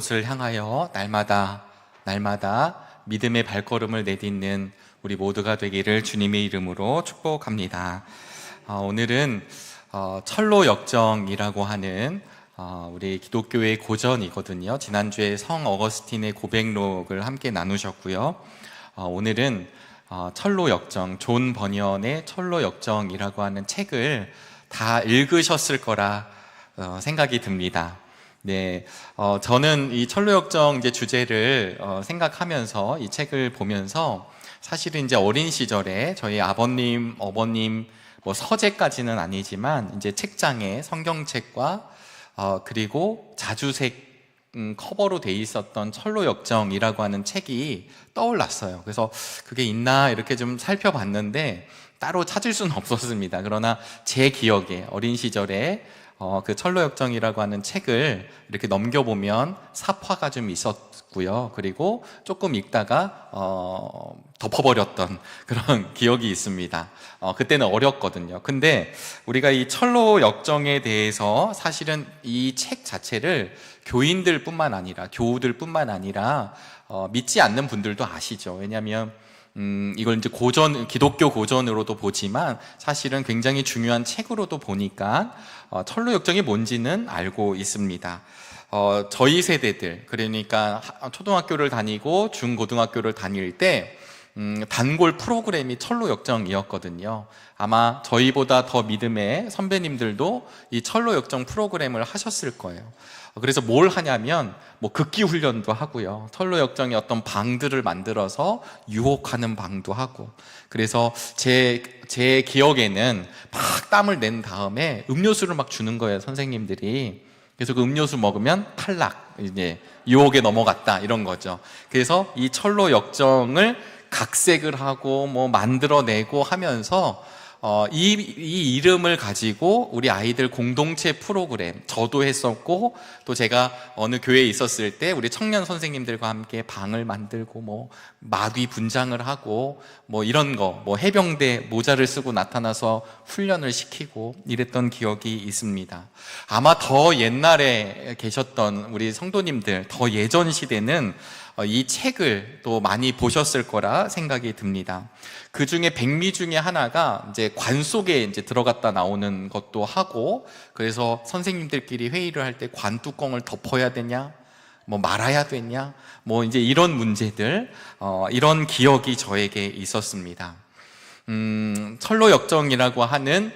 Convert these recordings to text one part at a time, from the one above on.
곳을 향하여 날마다 믿음의 발걸음을 내딛는 우리 모두가 되기를 주님의 이름으로 축복합니다. 오늘은 철로 역정이라고 하는 우리 기독교의 고전이거든요. 지난주에 성 어거스틴의 고백록을 함께 나누셨고요. 오늘은 철로 역정, 존 버니언의 철로 역정이라고 하는 책을 다 읽으셨을 거라 생각이 듭니다. 네, 저는 이 철로 역정 이제 주제를 생각하면서 이 책을 보면서 사실은 이제 어린 시절에 저희 아버님, 어머님 뭐 서재까지는 아니지만 이제 책장에 성경책과 그리고 자주색 커버로 돼 있었던 철로 역정이라고 하는 책이 떠올랐어요. 그래서 그게 있나 이렇게 좀 살펴봤는데 따로 찾을 수는 없었습니다. 그러나 제 기억에 어린 시절에 그 철로 역정이라고 하는 책을 이렇게 넘겨보면 삽화가 좀 있었고요. 그리고 조금 읽다가 덮어버렸던 그런 기억이 있습니다. 그때는 어렸거든요. 근데 우리가 이 철로 역정에 대해서 사실은 이 책 자체를 교인들 뿐만 아니라 교우들 뿐만 아니라 믿지 않는 분들도 아시죠. 왜냐하면 이걸 이제 기독교 고전으로도 보지만 사실은 굉장히 중요한 책으로도 보니까 철로 역정이 뭔지는 알고 있습니다. 저희 세대들, 그러니까 초등학교를 다니고 중고등학교를 다닐 때 단골 프로그램이 철로 역정이었거든요. 아마 저희보다 더 믿음의 선배님들도 이 철로 역정 프로그램을 하셨을 거예요. 그래서 뭘 하냐면 뭐 극기 훈련도 하고요. 철로 역정의 어떤 방들을 만들어서 유혹하는 방도 하고. 그래서 제 기억에는 막 땀을 낸 다음에 음료수를 막 주는 거예요, 선생님들이. 그래서 그 음료수 먹으면 탈락, 이제 유혹에 넘어갔다 이런 거죠. 그래서 이 철로 역정을 각색을 하고 뭐 만들어내고 하면서 이 이름을 가지고 우리 아이들 공동체 프로그램 저도 했었고, 또 제가 어느 교회에 있었을 때 우리 청년 선생님들과 함께 방을 만들고 뭐 마귀 분장을 하고 뭐 이런 거, 뭐 해병대 모자를 쓰고 나타나서 훈련을 시키고 이랬던 기억이 있습니다. 아마 더 옛날에 계셨던 우리 성도님들, 더 예전 시대는 이 책을 또 많이 보셨을 거라 생각이 듭니다. 그 중에 백미 중에 하나가 이제 관 속에 이제 들어갔다 나오는 것도 하고, 그래서 선생님들끼리 회의를 할 때 관 뚜껑을 덮어야 되냐, 뭐 말아야 되냐, 뭐 이제 이런 문제들, 이런 기억이 저에게 있었습니다. 철로 역정이라고 하는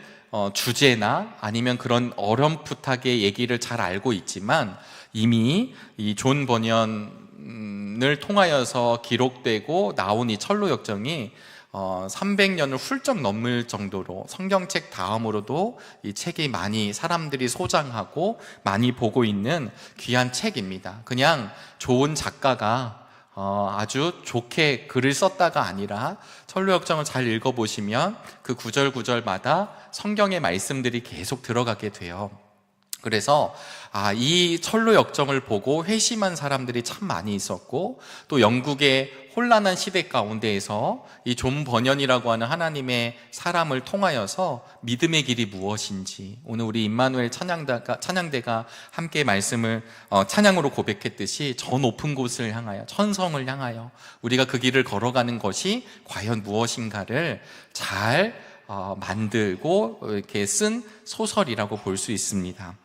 주제나 아니면 그런 어렴풋하게 얘기를 잘 알고 있지만 이미 이 존 버니언을 통하여서 기록되고 나온 이 철로 역정이 300년을 훌쩍 넘을 정도로 성경책 다음으로도 이 책이 많이 사람들이 소장하고 많이 보고 있는 귀한 책입니다. 그냥 좋은 작가가 아주 좋게 글을 썼다가 아니라 철로 역정을 잘 읽어보시면 그 구절구절마다 성경의 말씀들이 계속 들어가게 돼요. 그래서 이 철로 역정을 보고 회심한 사람들이 참 많이 있었고, 또 영국의 혼란한 시대 가운데에서 이 존 버니언이라고 하는 하나님의 사람을 통하여서 믿음의 길이 무엇인지, 오늘 우리 임마누엘 찬양대가 함께 말씀을 찬양으로 고백했듯이 저 높은 곳을 향하여, 천성을 향하여 우리가 그 길을 걸어가는 것이 과연 무엇인가를 잘 만들고 이렇게 쓴 소설이라고 볼 수 있습니다.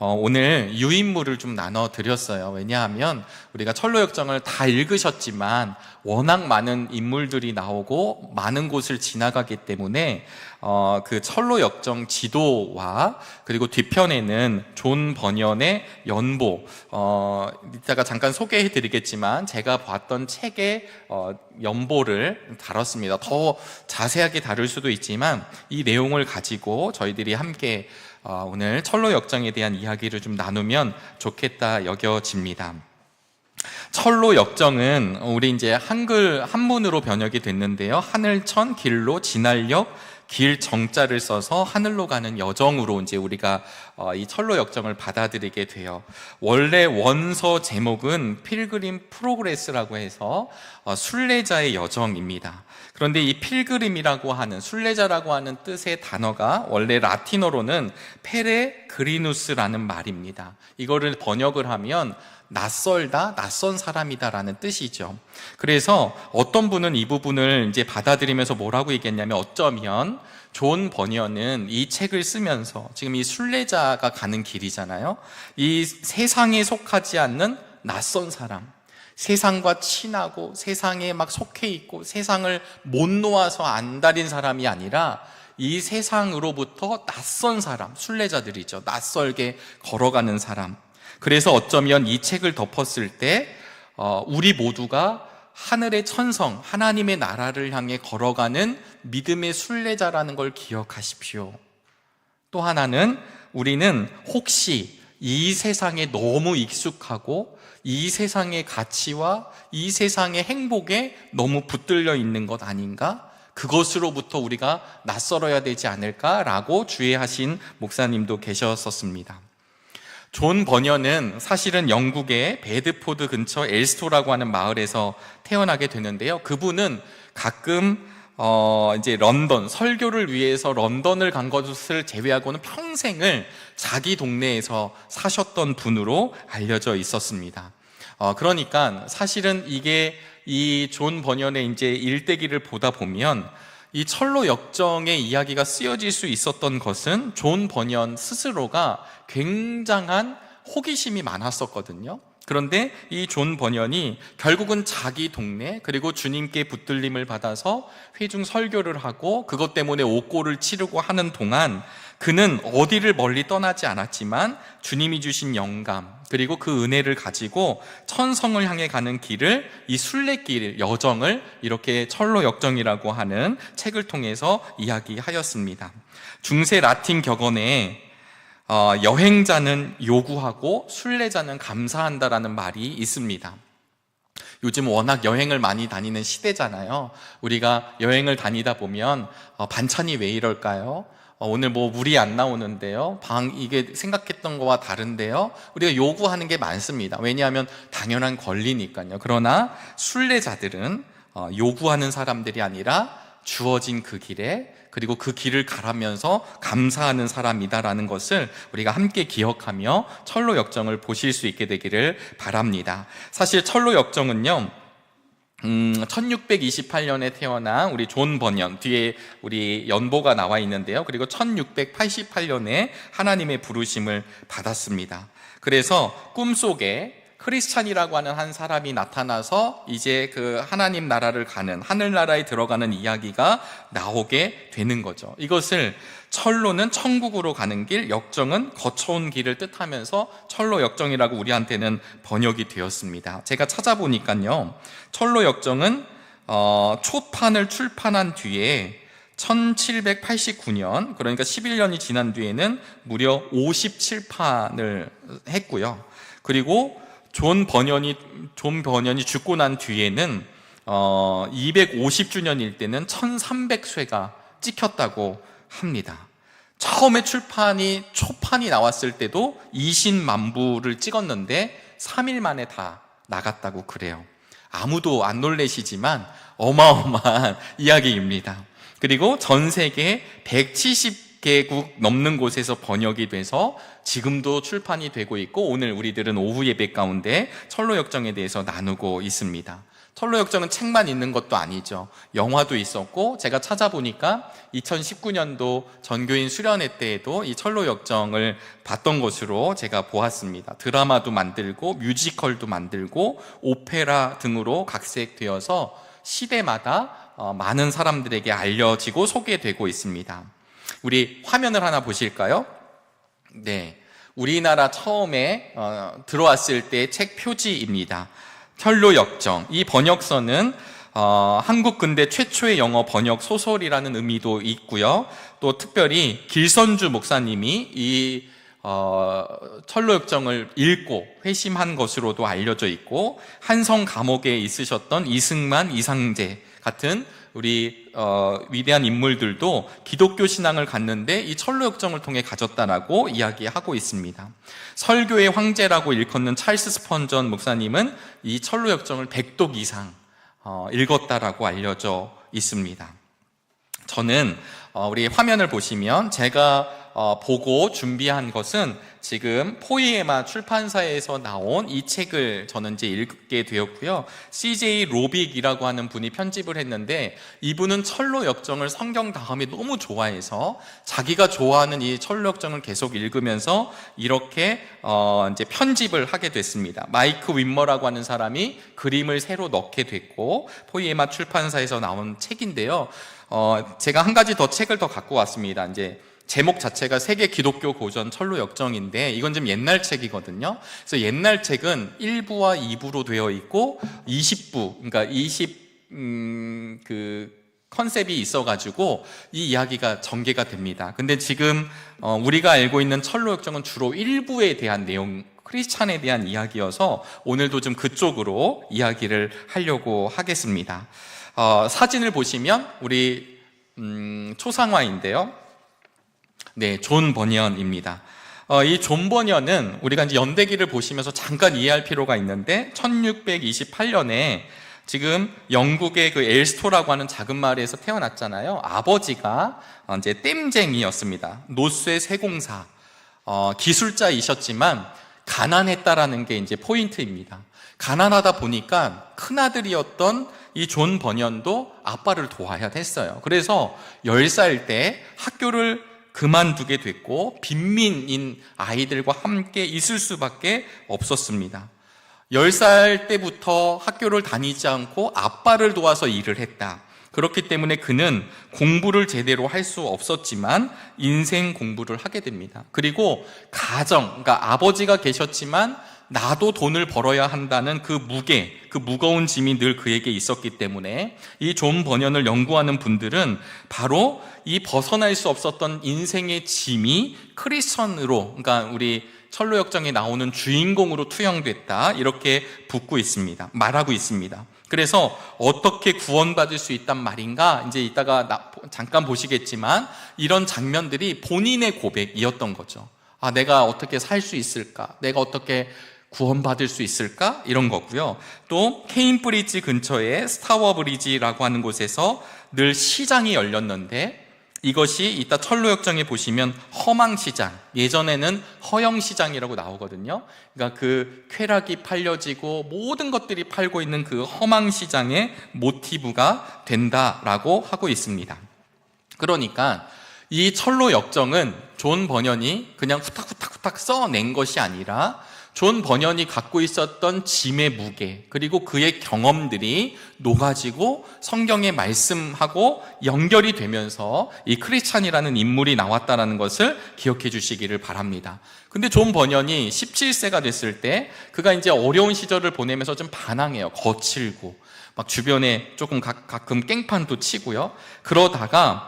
오늘 유인물을 좀 나눠드렸어요. 왜냐하면 우리가 철로 역정을 다 읽으셨지만 워낙 많은 인물들이 나오고 많은 곳을 지나가기 때문에 그 철로 역정 지도와 그리고 뒤편에는 존 버니언의 연보, 이따가 잠깐 소개해드리겠지만 제가 봤던 책의 연보를 다뤘습니다. 더 자세하게 다룰 수도 있지만 이 내용을 가지고 저희들이 함께 오늘 철로 역정에 대한 이야기를 좀 나누면 좋겠다 여겨집니다. 철로 역정은 우리 이제 한문으로 번역이 됐는데요. 하늘천 길로 진할역 길 정자를 써서 하늘로 가는 여정으로 이제 우리가 이 철로 역정을 받아들이게 돼요. 원래 원서 제목은 필그림 프로그레스라고 해서 순례자의 여정입니다. 그런데 이 필그림이라고 하는, 순례자라고 하는 뜻의 단어가 원래 라틴어로는 페레그리누스라는 말입니다. 이거를 번역을 하면 낯설다, 낯선 사람이다라는 뜻이죠. 그래서 어떤 분은 이 부분을 이제 받아들이면서 뭐라고 얘기했냐면, 어쩌면 존 버니언은 이 책을 쓰면서 지금 이 순례자가 가는 길이잖아요. 이 세상에 속하지 않는 낯선 사람, 세상과 친하고 세상에 막 속해 있고 세상을 못 놓아서 안달인 사람이 아니라 이 세상으로부터 낯선 사람, 순례자들이죠. 낯설게 걸어가는 사람. 그래서 어쩌면 이 책을 덮었을 때 우리 모두가 하늘의 천성, 하나님의 나라를 향해 걸어가는 믿음의 순례자라는 걸 기억하십시오. 또 하나는, 우리는 혹시 이 세상에 너무 익숙하고 이 세상의 가치와 이 세상의 행복에 너무 붙들려 있는 것 아닌가? 그것으로부터 우리가 낯설어야 되지 않을까라고 주의하신 목사님도 계셨었습니다. 존 버니언은 사실은 영국의 베드포드 근처 엘스토라고 하는 마을에서 태어나게 되는데요. 그분은 가끔 이제 런던, 설교를 위해서 런던을 간 것을 제외하고는 평생을 자기 동네에서 사셨던 분으로 알려져 있었습니다. 그러니까 사실은 이게 이 존 버니언의 이제 일대기를 보다 보면 이 철로 역정의 이야기가 쓰여질 수 있었던 것은 존 버니언 스스로가 굉장한 호기심이 많았었거든요. 그런데 이 존 버니언이 결국은 자기 동네, 그리고 주님께 붙들림을 받아서 회중 설교를 하고 그것 때문에 옥고를 치르고 하는 동안 그는 어디를 멀리 떠나지 않았지만 주님이 주신 영감, 그리고 그 은혜를 가지고 천성을 향해 가는 길을, 이 순례길, 여정을 이렇게 철로 역정이라고 하는 책을 통해서 이야기하였습니다. 중세 라틴 격언에 여행자는 요구하고 순례자는 감사한다라는 말이 있습니다. 요즘 워낙 여행을 많이 다니는 시대잖아요. 우리가 여행을 다니다 보면 반찬이 왜 이럴까요? 오늘 뭐 물이 안 나오는데요, 이게 생각했던 거와 다른데요, 우리가 요구하는 게 많습니다. 왜냐하면 당연한 권리니까요. 그러나 순례자들은 요구하는 사람들이 아니라 주어진 그 길에, 그리고 그 길을 가라면서 감사하는 사람이다라는 것을 우리가 함께 기억하며 철로 역정을 보실 수 있게 되기를 바랍니다. 사실 철로 역정은요, 1628년에 태어난 우리 존 버니언, 뒤에 우리 연보가 나와 있는데요. 그리고 1688년에 하나님의 부르심을 받았습니다. 그래서 꿈속에 크리스찬이라고 하는 한 사람이 나타나서 이제 그 하나님 나라를 가는, 하늘나라에 들어가는 이야기가 나오게 되는 거죠. 이것을 철로는 천국으로 가는 길, 역정은 거쳐온 길을 뜻하면서 철로 역정이라고 우리한테는 번역이 되었습니다. 제가 찾아보니까요, 철로 역정은 초판을 출판한 뒤에 1789년, 그러니까 11년이 지난 뒤에는 무려 57판을 했고요. 그리고 존 버니언이 죽고 난 뒤에는 250주년일 때는 1300쇄가 찍혔다고 합니다. 처음에 초판이 나왔을 때도 20만 부를 찍었는데 3일 만에 다 나갔다고 그래요. 아무도 안 놀라시지만 어마어마한 이야기입니다. 그리고 전 세계 170개국 넘는 곳에서 번역이 돼서 지금도 출판이 되고 있고, 오늘 우리들은 오후 예배 가운데 철로 역정에 대해서 나누고 있습니다. 철로 역정은 책만 있는 것도 아니죠. 영화도 있었고, 제가 찾아보니까 2019년도 전교인 수련회 때에도 이 철로 역정을 봤던 것으로 제가 보았습니다. 드라마도 만들고 뮤지컬도 만들고 오페라 등으로 각색되어서 시대마다 많은 사람들에게 알려지고 소개되고 있습니다. 우리 화면을 하나 보실까요? 네, 우리나라 처음에 들어왔을 때 책 표지입니다. 철로 역정. 이 번역서는 한국 근대 최초의 영어 번역 소설이라는 의미도 있고요. 또 특별히 길선주 목사님이 이 철로 역정을 읽고 회심한 것으로도 알려져 있고, 한성 감옥에 있으셨던 이승만, 이상재 같은 우리 위대한 인물들도 기독교 신앙을 갖는데 이 철로 역정을 통해 가졌다라고 이야기하고 있습니다. 설교의 황제라고 일컫는 찰스 스펀전 목사님은 이 철로 역정을 100독 이상 읽었다라고 알려져 있습니다. 저는 우리 화면을 보시면 제가 보고 준비한 것은 지금 포이에마 출판사에서 나온 이 책을 저는 이제 읽게 되었고요. CJ 로빅이라고 하는 분이 편집을 했는데, 이분은 철로 역정을 성경 다음에 너무 좋아해서 자기가 좋아하는 이 철로 역정을 계속 읽으면서 이렇게 이제 편집을 하게 됐습니다. 마이크 윈머라고 하는 사람이 그림을 새로 넣게 됐고, 포이에마 출판사에서 나온 책인데요. 제가 한 가지 더 책을 더 갖고 왔습니다. 이제 제목 자체가 세계 기독교 고전 철로 역정인데, 이건 좀 옛날 책이거든요. 그래서 옛날 책은 1부와 2부로 되어 있고 20부, 그러니까 20 컨셉이 있어가지고 이 이야기가 전개가 됩니다. 근데 지금 우리가 알고 있는 철로 역정은 주로 1부에 대한 내용, 크리스찬에 대한 이야기여서 오늘도 좀 그쪽으로 이야기를 하려고 하겠습니다. 사진을 보시면 우리 초상화인데요. 네, 존 버니언입니다. 이 존 버니언은 우리가 이제 연대기를 보시면서 잠깐 이해할 필요가 있는데, 1628년에 지금 영국의 그 엘스토라고 하는 작은 마을에서 태어났잖아요. 아버지가 이제 땜쟁이였습니다. 노쇠 세공사, 기술자이셨지만 가난했다라는 게 이제 포인트입니다. 가난하다 보니까 큰아들이었던 이 존 버니언도 아빠를 도와야 됐어요. 그래서 10살 때 학교를 그만두게 됐고 빈민인 아이들과 함께 있을 수밖에 없었습니다. 10살 때부터 학교를 다니지 않고 아빠를 도와서 일을 했다. 그렇기 때문에 그는 공부를 제대로 할 수 없었지만 인생 공부를 하게 됩니다. 그리고 가정, 그러니까 아버지가 계셨지만 나도 돈을 벌어야 한다는 그 무게, 그 무거운 짐이 늘 그에게 있었기 때문에 이 존 버니언을 연구하는 분들은 바로 이 벗어날 수 없었던 인생의 짐이 크리스천으로, 그러니까 우리 철로 역정에 나오는 주인공으로 투영됐다, 이렇게 말하고 있습니다. 그래서 어떻게 구원받을 수 있단 말인가, 이제 이따가 잠깐 보시겠지만 이런 장면들이 본인의 고백이었던 거죠. 내가 어떻게 살 수 있을까? 내가 어떻게 구원받을 수 있을까? 이런 거고요. 또 케임브리지 근처에 스타워 브리지라고 하는 곳에서 늘 시장이 열렸는데, 이것이 이따 철로 역정에 보시면 허망시장, 예전에는 허영시장이라고 나오거든요. 그러니까 그 쾌락이 팔려지고 모든 것들이 팔고 있는 그 허망시장의 모티브가 된다라고 하고 있습니다. 그러니까 이 철로 역정은 존 버니언이 그냥 후딱후딱 써낸 것이 아니라 존 버니언이 갖고 있었던 짐의 무게, 그리고 그의 경험들이 녹아지고 성경의 말씀하고 연결이 되면서 이 크리스찬이라는 인물이 나왔다는 것을 기억해 주시기를 바랍니다. 근데 존 버니언이 17세가 됐을 때 그가 이제 어려운 시절을 보내면서 좀 반항해요. 거칠고 막 주변에 조금 가끔 깽판도 치고요. 그러다가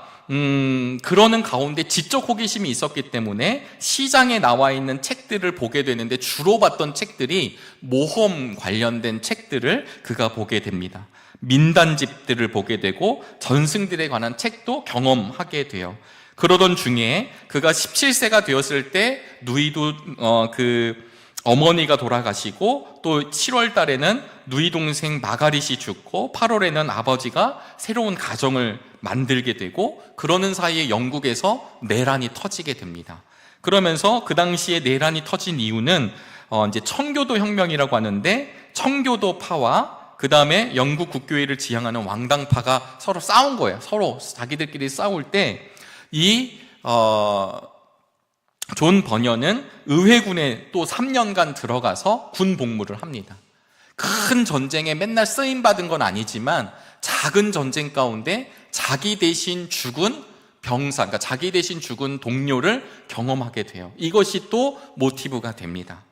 그러는 가운데 지적 호기심이 있었기 때문에 시장에 나와 있는 책들을 보게 되는데, 주로 봤던 책들이 모험 관련된 책들을 그가 보게 됩니다. 민단집들을 보게 되고 전승들에 관한 책도 경험하게 돼요. 그러던 중에 그가 17세가 되었을 때 누이도 어머니가 돌아가시고, 또 7월 달에는 누이 동생 마가릿이 죽고 8월에는 아버지가 새로운 가정을 만들게 되고, 그러는 사이에 영국에서 내란이 터지게 됩니다. 그러면서 그 당시에 내란이 터진 이유는 이제 청교도 혁명이라고 하는데, 청교도파와 그 다음에 영국 국교회를 지향하는 왕당파가 서로 싸운 거예요. 서로 자기들끼리 싸울 때 존 버니언은 의회군에 또 3년간 들어가서 군 복무를 합니다. 큰 전쟁에 맨날 쓰임받은 건 아니지만 작은 전쟁 가운데 자기 대신 죽은 병사, 그러니까 자기 대신 죽은 동료를 경험하게 돼요. 이것이 또 모티브가 됩니다.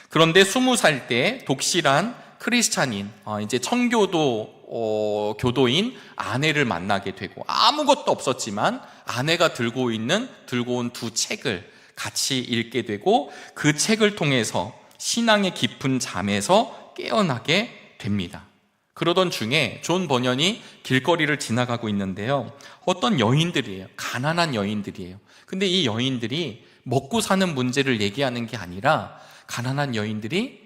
그런데 20살 때 독실한 크리스찬인, 이제 청교도 교도인 아내를 만나게 되고, 아무것도 없었지만 아내가 들고 온 두 책을 같이 읽게 되고, 그 책을 통해서 신앙의 깊은 잠에서 깨어나게 됩니다. 그러던 중에 존 버니언이 길거리를 지나가고 있는데요, 어떤 여인들이에요. 가난한 여인들이에요. 근데 이 여인들이 먹고 사는 문제를 얘기하는 게 아니라, 가난한 여인들이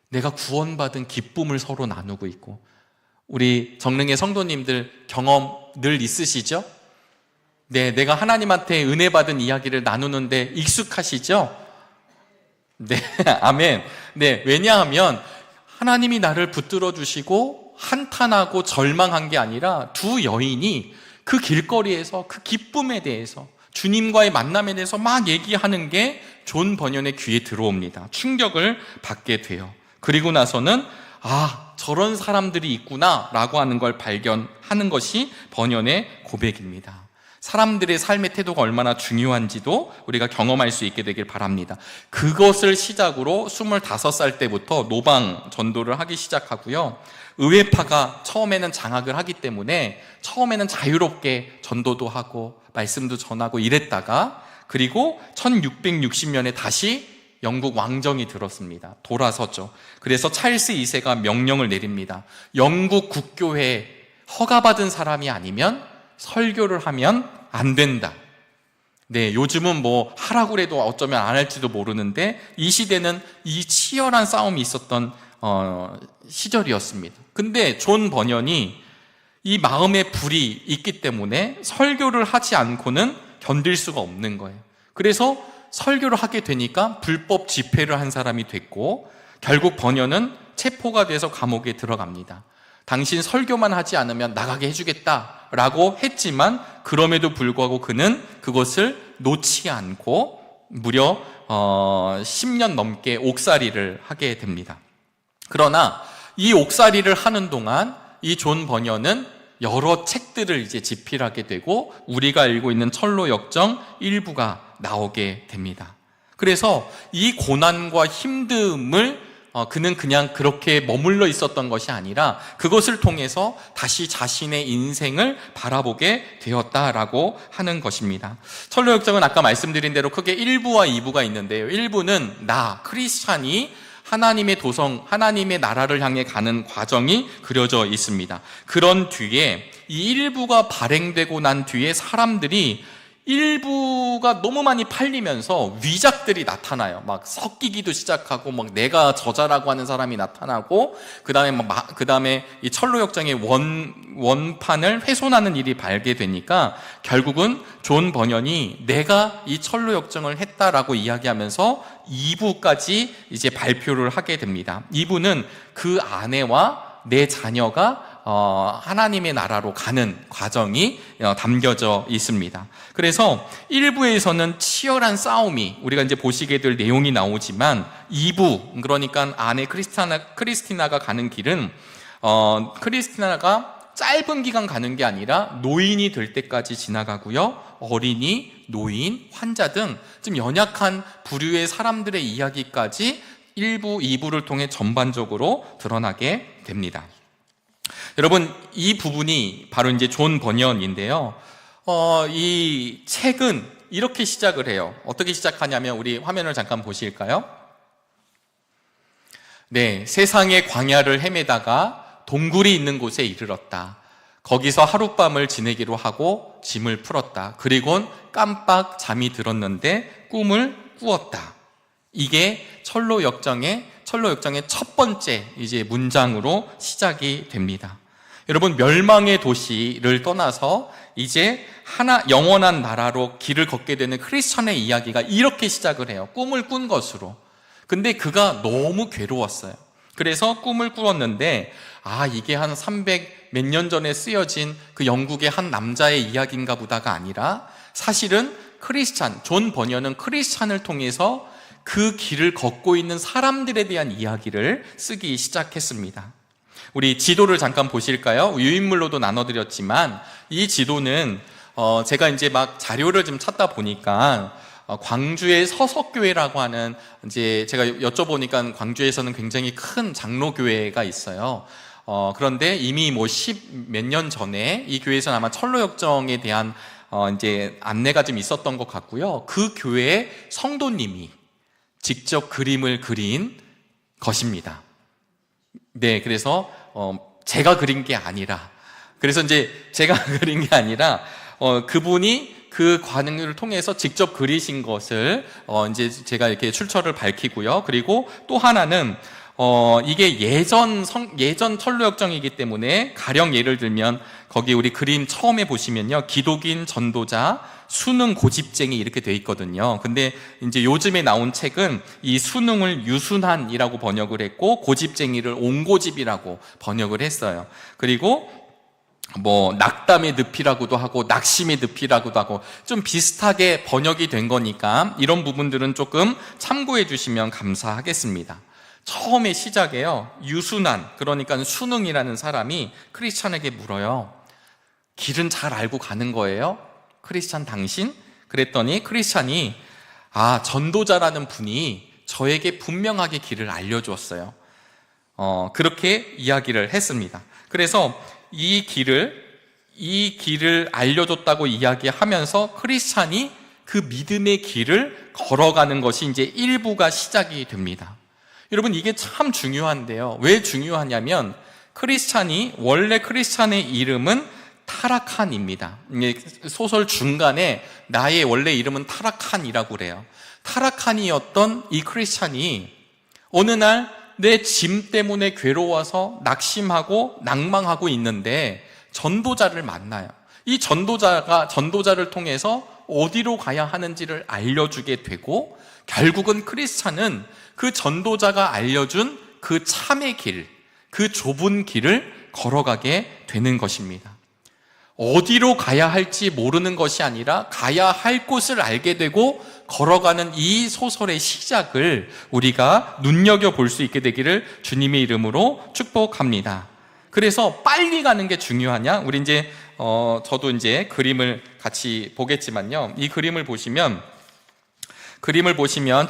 내가 구원받은 기쁨을 서로 나누고 있고, 우리 정릉의 성도님들 경험 늘 있으시죠? 네, 내가 하나님한테 은혜 받은 이야기를 나누는데 익숙하시죠? 네, 아멘. 네, 왜냐하면 하나님이 나를 붙들어 주시고 한탄하고 절망한 게 아니라 두 여인이 그 길거리에서 그 기쁨에 대해서, 주님과의 만남에 대해서 막 얘기하는 게 존 번연의 귀에 들어옵니다. 충격을 받게 돼요. 그리고 나서는 저런 사람들이 있구나 라고 하는 걸 발견하는 것이 번연의 고백입니다. 사람들의 삶의 태도가 얼마나 중요한지도 우리가 경험할 수 있게 되길 바랍니다. 그것을 시작으로 25살 때부터 노방 전도를 하기 시작하고요. 의회파가 처음에는 장악을 하기 때문에 처음에는 자유롭게 전도도 하고 말씀도 전하고 이랬다가, 그리고 1660년에 다시 영국 왕정이 들었습니다. 돌아섰죠. 그래서 찰스 2세가 명령을 내립니다. 영국 국교회에 허가받은 사람이 아니면 설교를 하면 안 된다. 네, 요즘은 뭐 하라고 해도 어쩌면 안 할지도 모르는데 이 시대는 이 치열한 싸움이 있었던 시절이었습니다. 근데 존 번연이 이 마음의 불이 있기 때문에 설교를 하지 않고는 견딜 수가 없는 거예요. 그래서 설교를 하게 되니까 불법 집회를 한 사람이 됐고, 결국 번연은 체포가 돼서 감옥에 들어갑니다. 당신 설교만 하지 않으면 나가게 해주겠다라고 했지만 그럼에도 불구하고 그는 그것을 놓지 않고 무려 10년 넘게 옥살이를 하게 됩니다. 그러나 이 옥살이를 하는 동안 이 존 번연은 여러 책들을 이제 집필하게 되고 우리가 알고 있는 철로 역정 일부가 나오게 됩니다. 그래서 이 고난과 힘듦을 그는 그냥 그렇게 머물러 있었던 것이 아니라 그것을 통해서 다시 자신의 인생을 바라보게 되었다라고 하는 것입니다. 철로 역정은 아까 말씀드린 대로 크게 1부와 2부가 있는데요. 1부는 크리스찬이 하나님의 도성, 하나님의 나라를 향해 가는 과정이 그려져 있습니다. 그런 뒤에 이 1부가 발행되고 난 뒤에 사람들이 1부가 너무 많이 팔리면서 위작들이 나타나요. 막 섞이기도 시작하고, 막 내가 저자라고 하는 사람이 나타나고, 그 다음에 이 철로 역정의 원판을 훼손하는 일이 발견되니까 결국은 존 번연이 내가 이 철로 역정을 했다라고 이야기하면서 2부까지 이제 발표를 하게 됩니다. 2부는 그 아내와 내 자녀가 하나님의 나라로 가는 과정이 담겨져 있습니다. 그래서 1부에서는 치열한 싸움이 우리가 이제 보시게 될 내용이 나오지만 2부, 그러니까 아내 크리스티나가 가는 길은 크리스티나가 짧은 기간 가는 게 아니라 노인이 될 때까지 지나가고요. 어린이, 노인, 환자 등 좀 연약한 부류의 사람들의 이야기까지 1부, 2부를 통해 전반적으로 드러나게 됩니다. 여러분, 이 부분이 바로 이제 존 번연인데요. 이 책은 이렇게 시작을 해요. 어떻게 시작하냐면 우리 화면을 잠깐 보실까요? 네, 세상의 광야를 헤매다가 동굴이 있는 곳에 이르렀다. 거기서 하룻밤을 지내기로 하고 짐을 풀었다. 그리곤 깜빡 잠이 들었는데 꿈을 꾸었다. 이게 철로 역정의 첫 번째 이제 문장으로 시작이 됩니다. 여러분, 멸망의 도시를 떠나서 이제 영원한 나라로 길을 걷게 되는 크리스천의 이야기가 이렇게 시작을 해요. 꿈을 꾼 것으로. 근데 그가 너무 괴로웠어요. 그래서 꿈을 꾸었는데 이게 한 300 몇 년 전에 쓰여진 그 영국의 한 남자의 이야기인가 보다가 아니라 사실은 존 번연은 크리스찬을 통해서 그 길을 걷고 있는 사람들에 대한 이야기를 쓰기 시작했습니다. 우리 지도를 잠깐 보실까요? 유인물로도 나눠드렸지만 이 지도는 제가 이제 막 자료를 좀 찾다 보니까 광주의 서석교회라고 하는, 이제 제가 여쭤보니까 광주에서는 굉장히 큰 장로교회가 있어요. 그런데 이미 뭐 10 몇 년 전에 이 교회에서는 아마 철로 역정에 대한 이제 안내가 좀 있었던 것 같고요. 그 교회의 성도님이 직접 그림을 그린 것입니다. 네, 그래서 제가 그린 게 아니라, 그분이 그 과정을 통해서 직접 그리신 것을 이제 제가 이렇게 출처를 밝히고요. 그리고 또 하나는 이게 예전 철로역정이기 때문에 가령 예를 들면 거기 우리 그림 처음에 보시면요, 기독인, 전도자, 수능, 고집쟁이 이렇게 돼 있거든요. 근데 이제 요즘에 나온 책은 이 수능을 유순한이라고 번역을 했고 고집쟁이를 옹고집이라고 번역을 했어요. 그리고 뭐 낙담의 늪이라고도 하고 낙심의 늪이라고도 하고 좀 비슷하게 번역이 된 거니까 이런 부분들은 조금 참고해 주시면 감사하겠습니다. 처음에 시작에요, 유순한, 그러니까 수능이라는 사람이 크리스찬에게 물어요. 길은 잘 알고 가는 거예요? 크리스찬 당신? 그랬더니 크리스찬이 전도자라는 분이 저에게 분명하게 길을 알려주었어요. 그렇게 이야기를 했습니다. 그래서 이 길을 알려줬다고 이야기하면서 크리스찬이 그 믿음의 길을 걸어가는 것이 이제 일부가 시작이 됩니다. 여러분, 이게 참 중요한데요. 왜 중요하냐면 원래 크리스찬의 이름은 타라칸입니다. 소설 중간에 나의 원래 이름은 타라칸이라고 그래요. 타라칸이었던 이 크리스찬이 어느 날 내 짐 때문에 괴로워서 낙심하고 낭망하고 있는데 전도자를 만나요. 이 전도자를 통해서 어디로 가야 하는지를 알려주게 되고, 결국은 크리스찬은 그 전도자가 알려준 그 참의 길, 그 좁은 길을 걸어가게 되는 것입니다. 어디로 가야 할지 모르는 것이 아니라 가야 할 곳을 알게 되고 걸어가는 이 소설의 시작을 우리가 눈여겨볼 수 있게 되기를 주님의 이름으로 축복합니다. 그래서 빨리 가는 게 중요하냐? 우리 이제 저도 이제 그림을 같이 보겠지만요, 이 그림을 보시면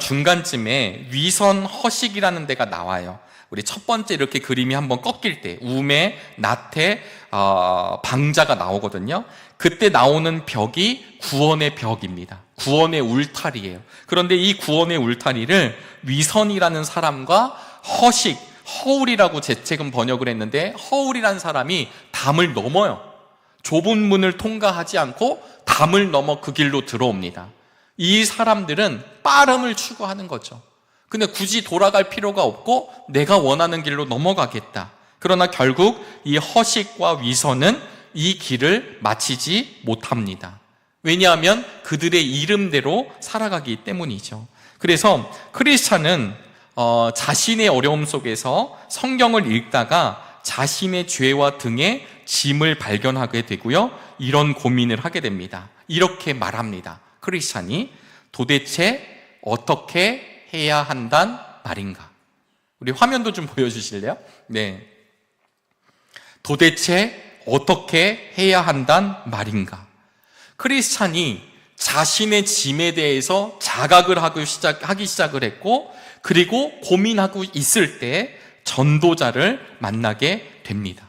중간쯤에 위선 허식이라는 데가 나와요. 우리 첫 번째 이렇게 그림이 한번 꺾일 때 우매, 나태, 방자가 나오거든요. 그때 나오는 벽이 구원의 벽입니다. 구원의 울타리예요. 그런데 이 구원의 울타리를 위선이라는 사람과 허식, 허울이라고 제 책은 번역을 했는데, 허울이라는 사람이 담을 넘어요. 좁은 문을 통과하지 않고 담을 넘어 그 길로 들어옵니다. 이 사람들은 빠름을 추구하는 거죠. 근데 굳이 돌아갈 필요가 없고 내가 원하는 길로 넘어가겠다. 그러나 결국 이 허식과 위선은 이 길을 마치지 못합니다. 왜냐하면 그들의 이름대로 살아가기 때문이죠. 그래서 크리스찬은 자신의 어려움 속에서 성경을 읽다가 자신의 죄와 등의 짐을 발견하게 되고요, 이런 고민을 하게 됩니다. 이렇게 말합니다. 크리스찬이 도대체 어떻게 해야 한단 말인가? 우리 화면도 좀 보여주실래요? 네. 도대체 어떻게 해야 한단 말인가? 크리스찬이 자신의 짐에 대해서 자각을 하기 시작을 했고, 그리고 고민하고 있을 때 전도자를 만나게 됩니다.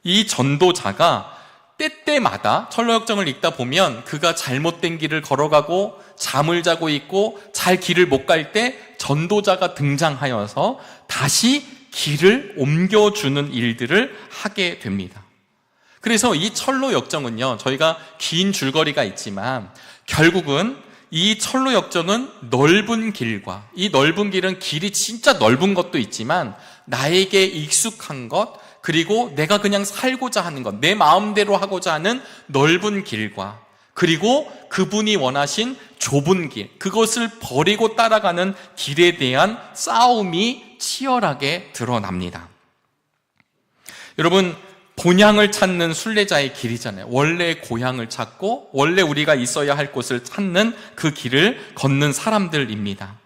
이 전도자가 때때마다 철로역정을 읽다 보면 그가 잘못된 길을 걸어가고 잠을 자고 있고 잘 길을 못 갈 때 전도자가 등장하여서 다시 길을 옮겨주는 일들을 하게 됩니다. 그래서 이 철로역정은요, 저희가 긴 줄거리가 있지만 결국은 이 철로역정은 넓은 길과, 이 넓은 길은 길이 진짜 넓은 것도 있지만 나에게 익숙한 것, 그리고 내가 그냥 살고자 하는 것, 내 마음대로 하고자 하는 넓은 길과, 그리고 그분이 원하신 좁은 길, 그것을 버리고 따라가는 길에 대한 싸움이 치열하게 드러납니다. 여러분, 본향을 찾는 순례자의 길이잖아요. 원래 고향을 찾고 원래 우리가 있어야 할 곳을 찾는 그 길을 걷는 사람들입니다.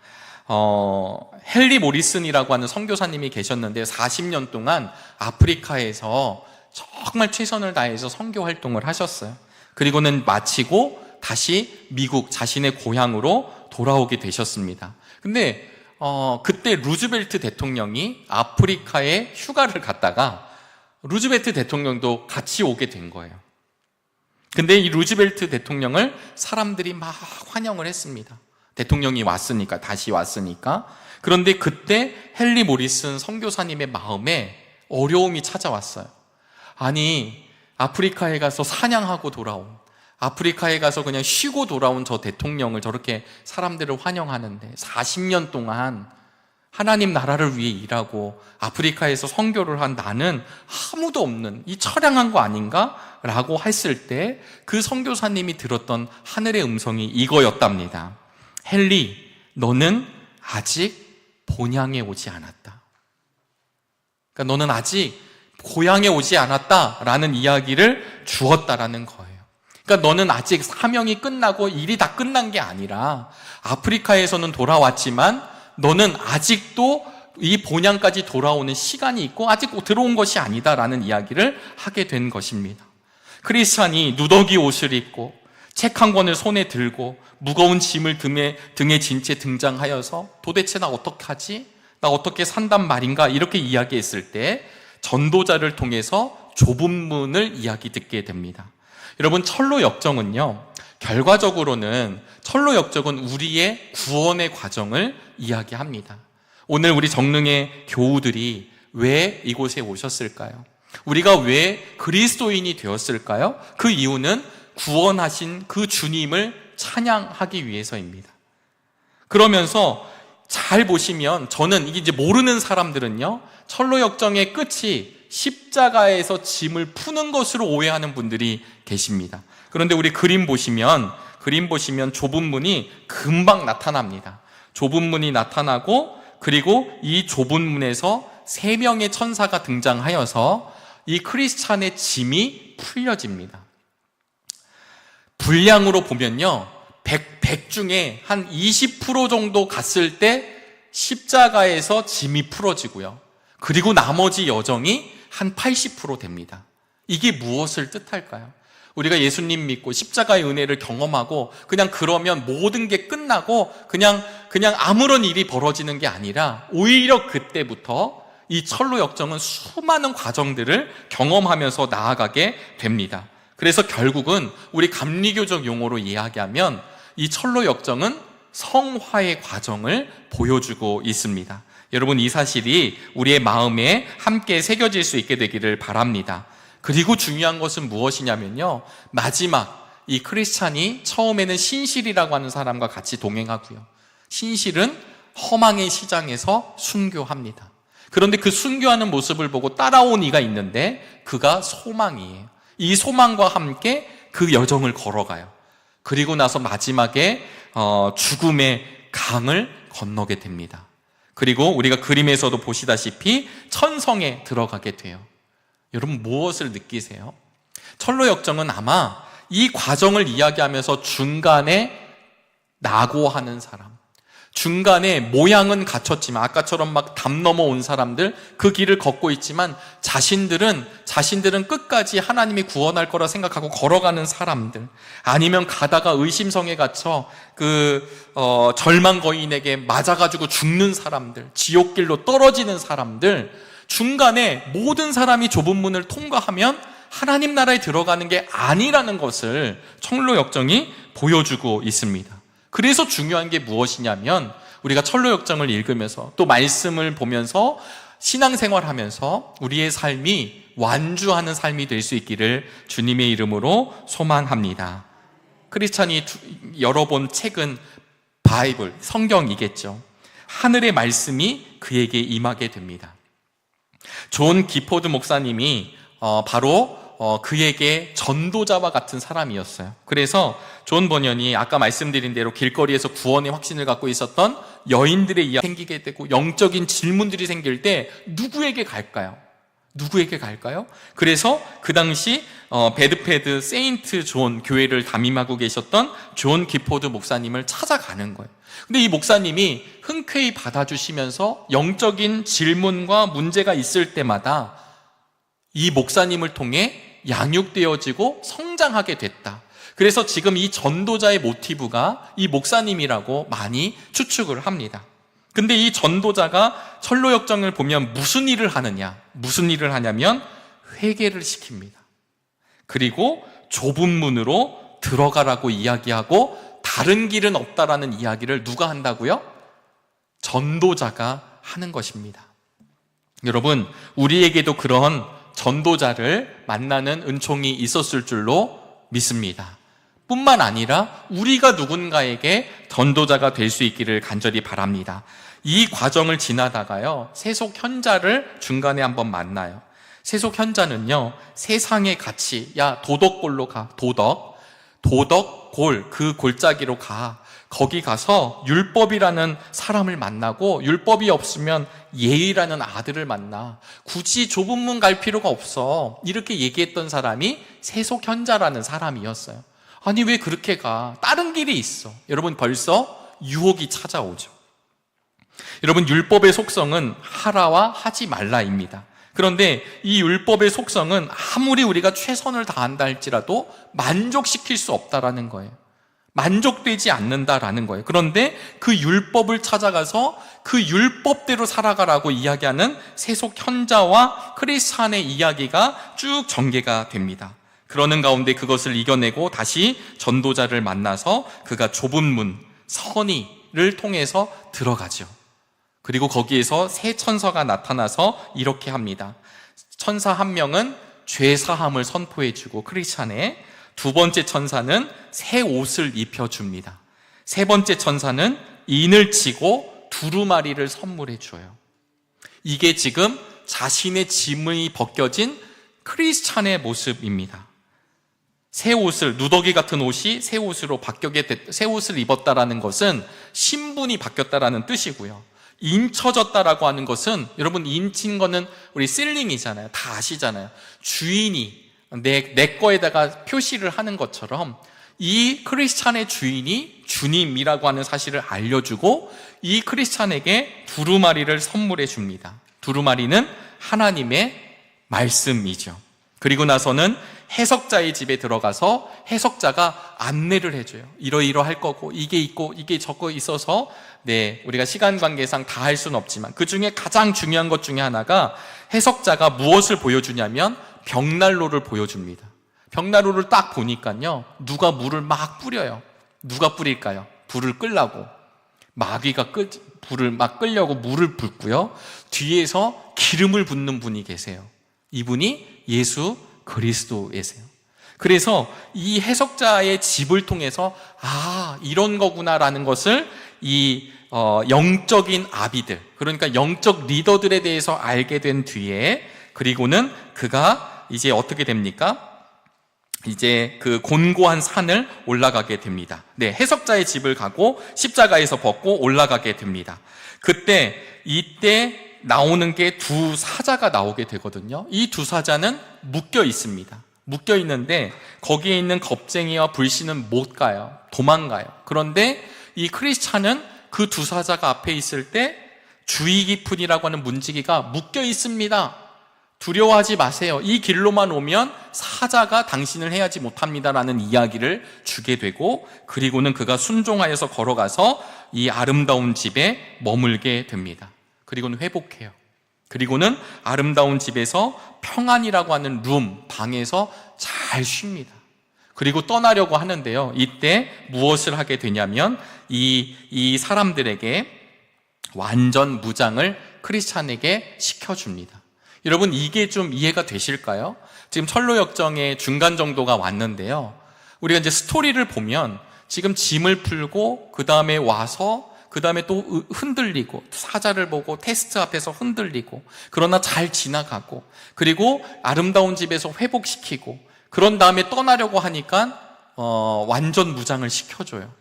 헨리 모리슨이라고 하는 선교사님이 계셨는데 40년 동안 아프리카에서 정말 최선을 다해서 선교 활동을 하셨어요. 그리고는 마치고 다시 미국 자신의 고향으로 돌아오게 되셨습니다. 근데 그때 루즈벨트 대통령이 아프리카에 휴가를 갔다가 루즈벨트 대통령도 같이 오게 된 거예요. 근데 이 루즈벨트 대통령을 사람들이 막 환영을 했습니다. 대통령이 왔으니까, 다시 왔으니까. 그런데 그때 헨리 모리슨 선교사님의 마음에 어려움이 찾아왔어요. 아니, 아프리카에 가서 사냥하고 돌아온, 아프리카에 가서 그냥 쉬고 돌아온 저 대통령을 저렇게 사람들을 환영하는데 40년 동안 하나님 나라를 위해 일하고 아프리카에서 선교를 한 나는 아무도 없는 이 처량한 거 아닌가? 라고 했을 때 그 선교사님이 들었던 하늘의 음성이 이거였답니다. 헨리, 너는 아직 본향에 오지 않았다. 그러니까 너는 아직 고향에 오지 않았다라는 이야기를 주었다라는 거예요. 그러니까 너는 아직 사명이 끝나고 일이 다 끝난 게 아니라 아프리카에서는 돌아왔지만 너는 아직도 이 본향까지 돌아오는 시간이 있고 아직 들어온 것이 아니다라는 이야기를 하게 된 것입니다. 크리스찬이 누더기 옷을 입고 책 한 권을 손에 들고 무거운 짐을 등에 진 채 등장하여서 도대체 나 어떡하지? 나 어떻게 산단 말인가? 이렇게 이야기했을 때 전도자를 통해서 좁은 문을 이야기 듣게 됩니다. 여러분, 철로 역정은요, 결과적으로는 철로 역정은 우리의 구원의 과정을 이야기합니다. 오늘 우리 정릉의 교우들이 왜 이곳에 오셨을까요? 우리가 왜 그리스도인이 되었을까요? 그 이유는 구원하신 그 주님을 찬양하기 위해서입니다. 그러면서 잘 보시면 저는 이게 이제 모르는 사람들은요, 철로 역정의 끝이 십자가에서 짐을 푸는 것으로 오해하는 분들이 계십니다. 그런데 우리 그림 보시면 좁은 문이 금방 나타납니다. 좁은 문이 나타나고 그리고 이 좁은 문에서 3명의 천사가 등장하여서 이 크리스찬의 짐이 풀려집니다. 분량으로 보면요, 100 중에 한 20% 정도 갔을 때 십자가에서 짐이 풀어지고요. 그리고 나머지 여정이 한 80% 됩니다. 이게 무엇을 뜻할까요? 우리가 예수님 믿고 십자가의 은혜를 경험하고 그냥 그러면 모든 게 끝나고 그냥 아무런 일이 벌어지는 게 아니라 오히려 그때부터 이 철로 역정은 수많은 과정들을 경험하면서 나아가게 됩니다. 그래서 결국은 우리 감리교적 용어로 이야기하면 이 철로 역정은 성화의 과정을 보여주고 있습니다. 여러분, 이 사실이 우리의 마음에 함께 새겨질 수 있게 되기를 바랍니다. 그리고 중요한 것은 무엇이냐면요, 마지막 이 크리스찬이 처음에는 신실이라고 하는 사람과 같이 동행하고요, 신실은 허망의 시장에서 순교합니다. 그런데 그 순교하는 모습을 보고 따라온 이가 있는데 그가 소망이에요. 이 소망과 함께 그 여정을 걸어가요. 그리고 나서 마지막에 죽음의 강을 건너게 됩니다. 그리고 우리가 그림에서도 보시다시피 천성에 들어가게 돼요. 여러분, 무엇을 느끼세요? 철로 역정은 아마 이 과정을 이야기하면서 중간에 낙오하는 사람, 중간에 모양은 갖췄지만 아까처럼 막 담 넘어온 사람들, 그 길을 걷고 있지만 자신들은 끝까지 하나님이 구원할 거라 생각하고 걸어가는 사람들, 아니면 가다가 의심성에 갇혀 절망 거인에게 맞아가지고 죽는 사람들, 지옥길로 떨어지는 사람들, 중간에 모든 사람이 좁은 문을 통과하면 하나님 나라에 들어가는 게 아니라는 것을 철로 역정이 보여주고 있습니다. 그래서 중요한 게 무엇이냐면 우리가 철로 역정을 읽으면서 또 말씀을 보면서 신앙생활하면서 우리의 삶이 완주하는 삶이 될 수 있기를 주님의 이름으로 소망합니다. 크리스찬이 열어본 책은 바이블, 성경이겠죠. 하늘의 말씀이 그에게 임하게 됩니다. 존 기포드 목사님이 바로 그에게 전도자와 같은 사람이었어요. 그래서 존 번연이 아까 말씀드린 대로 길거리에서 구원의 확신을 갖고 있었던 여인들의 이야기가 생기게 되고 영적인 질문들이 생길 때 누구에게 갈까요? 그래서 그 당시 베드페드 세인트 존 교회를 담임하고 계셨던 존 기포드 목사님을 찾아가는 거예요. 근데 이 목사님이 흔쾌히 받아주시면서 영적인 질문과 문제가 있을 때마다 이 목사님을 통해 양육되어지고 성장하게 됐다. 그래서 지금 이 전도자의 모티브가 이 목사님이라고 많이 추측을 합니다. 근데 이 전도자가 철로 역정을 보면 무슨 일을 하냐면 회개를 시킵니다. 그리고 좁은 문으로 들어가라고 이야기하고 다른 길은 없다라는 이야기를 누가 한다고요? 전도자가 하는 것입니다. 여러분, 우리에게도 그런 전도자를 만나는 은총이 있었을 줄로 믿습니다. 뿐만 아니라 우리가 누군가에게 전도자가 될 수 있기를 간절히 바랍니다. 이 과정을 지나다가요, 세속 현자를 중간에 한번 만나요. 세속 현자는요, 세상의 가치, 야, 도덕골로 가, 도덕골, 그 골짜기로 가. 거기 가서 율법이라는 사람을 만나고, 율법이 없으면 예의라는 아들을 만나. 굳이 좁은 문 갈 필요가 없어. 이렇게 얘기했던 사람이 세속 현자라는 사람이었어요. 아니, 왜 그렇게 가? 다른 길이 있어. 여러분, 벌써 유혹이 찾아오죠. 여러분, 율법의 속성은 하라와 하지 말라입니다. 그런데 이 율법의 속성은 아무리 우리가 최선을 다한다 할지라도 만족시킬 수 없다라는 거예요. 만족되지 않는다라는 거예요. 그런데 그 율법을 찾아가서 그 율법대로 살아가라고 이야기하는 세속 현자와 크리스찬의 이야기가 쭉 전개가 됩니다. 그러는 가운데 그것을 이겨내고 다시 전도자를 만나서 그가 좁은 문, 선의를 통해서 들어가죠. 그리고 거기에서 새 천사가 나타나서 이렇게 합니다. 천사 한 명은 죄사함을 선포해주고 크리스찬에, 두 번째 천사는 새 옷을 입혀줍니다. 세 번째 천사는 인을 치고 두루마리를 선물해줘요. 이게 지금 자신의 짐이 벗겨진 크리스찬의 모습입니다. 새 옷을, 누더기 같은 옷이 새 옷으로 새 옷을 입었다라는 것은 신분이 바뀌었다라는 뜻이고요. 인쳐졌다라고 하는 것은, 여러분, 인친 거는 우리 셀링이잖아요. 다 아시잖아요. 주인이 내 거에다가 표시를 하는 것처럼 이 크리스찬의 주인이 주님이라고 하는 사실을 알려주고 이 크리스찬에게 두루마리를 선물해 줍니다. 두루마리는 하나님의 말씀이죠. 그리고 나서는 해석자의 집에 들어가서 해석자가 안내를 해줘요. 이러이러할 거고 이게 있고 이게 저거 있어서 우리가 시간 관계상 다 할 수는 없지만 그 중에 가장 중요한 것 중에 하나가 해석자가 무엇을 보여주냐면 벽난로를 보여줍니다. 벽난로를 딱 보니까요, 누가 물을 막 뿌려요. 누가 뿌릴까요? 불을 끌라고. 마귀가 불을 막 끌려고 물을 붓고요, 뒤에서 기름을 붓는 분이 계세요. 이분이 예수 그리스도이세요. 그래서 이 해석자의 집을 통해서 이런 거구나라는 것을 이 영적인 아비들, 그러니까 영적 리더들에 대해서 알게 된 뒤에, 그리고는 그가 이제 어떻게 됩니까? 이제 그 곤고한 산을 올라가게 됩니다. 해석자의 집을 가고 십자가에서 벗고 올라가게 됩니다. 이때 나오는 게 두 사자가 나오게 되거든요. 이 두 사자는 묶여 있습니다. 묶여 있는데 거기에 있는 겁쟁이와 불신은 못 가요. 도망가요. 그런데 이 크리스찬은 그 두 사자가 앞에 있을 때 주의 깊은이라고 하는 문지기가 묶여 있습니다. 두려워하지 마세요. 이 길로만 오면 사자가 당신을 해하지 못합니다라는 이야기를 주게 되고, 그리고는 그가 순종하여서 걸어가서 이 아름다운 집에 머물게 됩니다. 그리고는 회복해요. 그리고는 아름다운 집에서 평안이라고 하는 방에서 잘 쉽니다. 그리고 떠나려고 하는데요, 이때 무엇을 하게 되냐면 이 사람들에게 완전 무장을 크리스찬에게 시켜줍니다. 여러분, 이게 좀 이해가 되실까요? 지금 철로역정의 중간 정도가 왔는데요, 우리가 이제 스토리를 보면 지금 짐을 풀고 그 다음에 와서 그 다음에 또 흔들리고, 사자를 보고 테스트 앞에서 흔들리고, 그러나 잘 지나가고, 그리고 아름다운 집에서 회복시키고, 그런 다음에 떠나려고 하니까 완전 무장을 시켜줘요.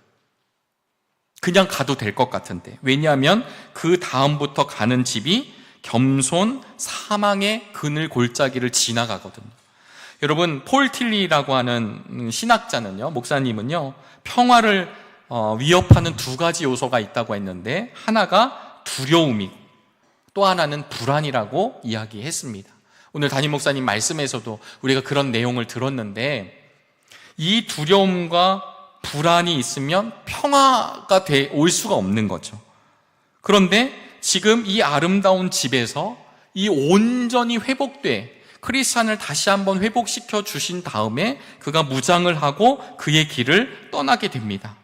그냥 가도 될 것 같은데, 왜냐하면 그 다음부터 가는 집이 겸손 사망의 그늘 골짜기를 지나가거든요. 여러분, 폴 틸리라고 하는 신학자는요, 목사님은요, 평화를 위협하는 두 가지 요소가 있다고 했는데, 하나가 두려움이고 또 하나는 불안이라고 이야기했습니다. 오늘 담임 목사님 말씀에서도 우리가 그런 내용을 들었는데, 이 두려움과 불안이 있으면 평화가 올 수가 없는 거죠. 그런데 지금 이 아름다운 집에서 이 온전히 회복돼 크리스찬을 다시 한번 회복시켜 주신 다음에 그가 무장을 하고 그의 길을 떠나게 됩니다.